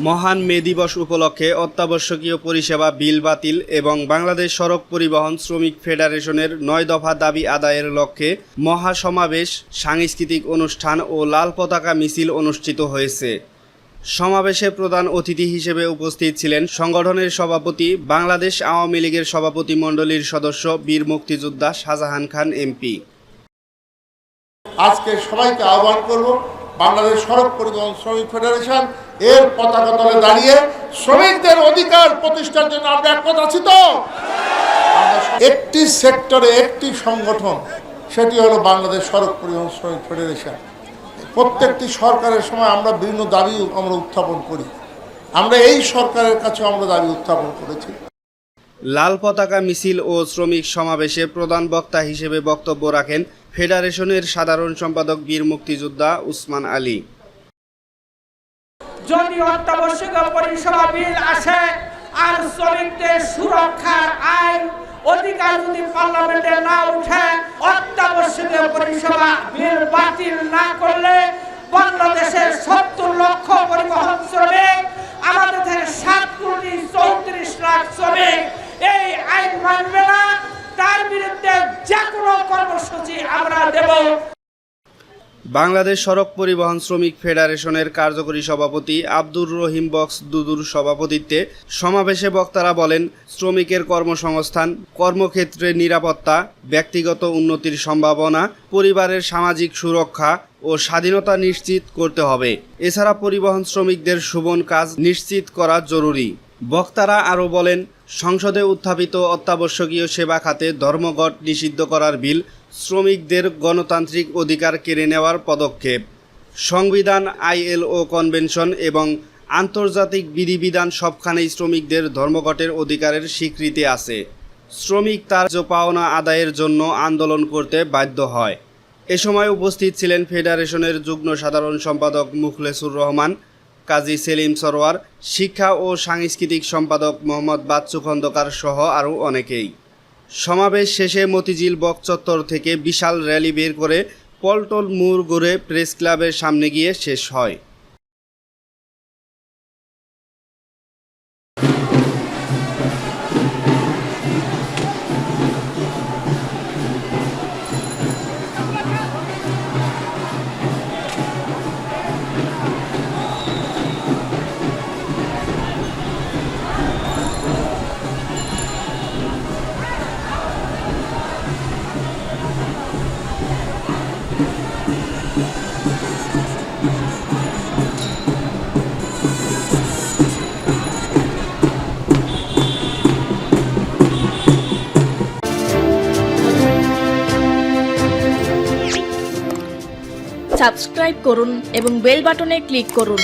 মহান মে দিবস উপলক্ষে অত্যাবশ্যকীয় পরিষেবা বিল বাতিল এবং বাংলাদেশ সড়ক পরিবহন শ্রমিক ফেডারেশনের ৯ দফা দাবি আদায়ের লক্ষ্যে মহাসমাবেশ, সাংস্কৃতিক অনুষ্ঠান ও লাল পতাকা মিছিল অনুষ্ঠিত হয়েছে। সমাবেশে প্রধান অতিথি হিসেবে উপস্থিত ছিলেন সংগঠনের সভাপতি, বাংলাদেশ আওয়ামী লীগের সভাপতিমণ্ডলীর সদস্য বীর মুক্তিযোদ্ধা শাহজাহান খান এমপি। আজকে সবাইকে আহ্বান করব, বাংলাদেশ সড়ক পরিবহন শ্রমিক ফেডারেশন এর পতাকা তলে দাঁড়িয়ে শ্রমিকদের অধিকার প্রতিষ্ঠার জন্য আমরা একমত আছি। তো একটি সেক্টরে একটি সংগঠন, সেটি হলো বাংলাদেশ সড়ক পরিবহন শ্রমিক ফেডারেশন। প্রত্যেকটি সরকারের সময় আমরা বিভিন্ন দাবি আমরা উত্থাপন করি, আমরা এই সরকারের কাছে আমরা দাবি উত্থাপন করেছি। লাল পতাকা মিছিল ও শ্রমিক সমাবেশে প্রধান বক্তা হিসেবে বক্তব্য রাখেন ফেডারেশনের সাধারণ সম্পাদক বীর মুক্তিযোদ্ধা উসমান আলী। যদি অত্যাবশ্যকীয় পরিষেবা বিল আসে আর শ্রমিকদের সুরক্ষার আইন অধিকার যদি পার্লামেন্টে না উঠে, অত্যাবশ্যকীয় পরিষেবা বিল বাতিল না করলে বাংলাদেশের ৭০ লক্ষ পরিবহন শ্রমিক, আমাদের থেকে ৭,৩৪,০০,০০০ শ্রমিক এই আইন মানবে না। তার বিরুদ্ধে যে কোনো কর্মসূচি আমরা দেব। বাংলাদেশ সড়ক পরিবহন শ্রমিক ফেডারেশনের কার্যকরী সভাপতি আব্দুর রহিম বক্স দুদুর সভাপতিত্বে সমাবেশে বক্তারা বলেন, শ্রমিকের কর্মসংস্থান, কর্মক্ষেত্রে নিরাপত্তা, ব্যক্তিগত উন্নতির সম্ভাবনা, পরিবারের সামাজিক সুরক্ষা ও স্বাধীনতা নিশ্চিত করতে হবে। এছাড়া পরিবহন শ্রমিকদের শোভন কাজ নিশ্চিত করা জরুরি। বক্তারা আরও বলেন, সংসদে উত্থাপিত অত্যাবশ্যকীয় সেবা খাতে ধর্মঘট নিষিদ্ধ করার বিল শ্রমিকদের গণতান্ত্রিক অধিকার কেড়ে নেওয়ার পদক্ষেপ। সংবিধান, ILO কনভেনশন এবং আন্তর্জাতিক বিধিবিধান সবখানেই শ্রমিকদের ধর্মঘটের অধিকারের স্বীকৃতি আছে। শ্রমিক তার পাওনা আদায়ের জন্য আন্দোলন করতে বাধ্য হয়। এ সময় উপস্থিত ছিলেন ফেডারেশনের যুগ্ম সাধারণ সম্পাদক মুখলেসুর রহমান, কাজী সেলিম সরোয়ার, শিক্ষা ও সাংস্কৃতিক সম্পাদক মোহাম্মদ বাচ্চু খন্দকার সহ আরও অনেকেই। সমাবেশ শেষে মতিঝিল বক চত্বর থেকে বিশাল র্যালি বের করে পল্টন মোড় ঘুরে প্রেস ক্লাবের সামনে গিয়ে শেষ হয়। সাবস্ক্রাইব করুন এবং বেল বাটনে ক্লিক করুন।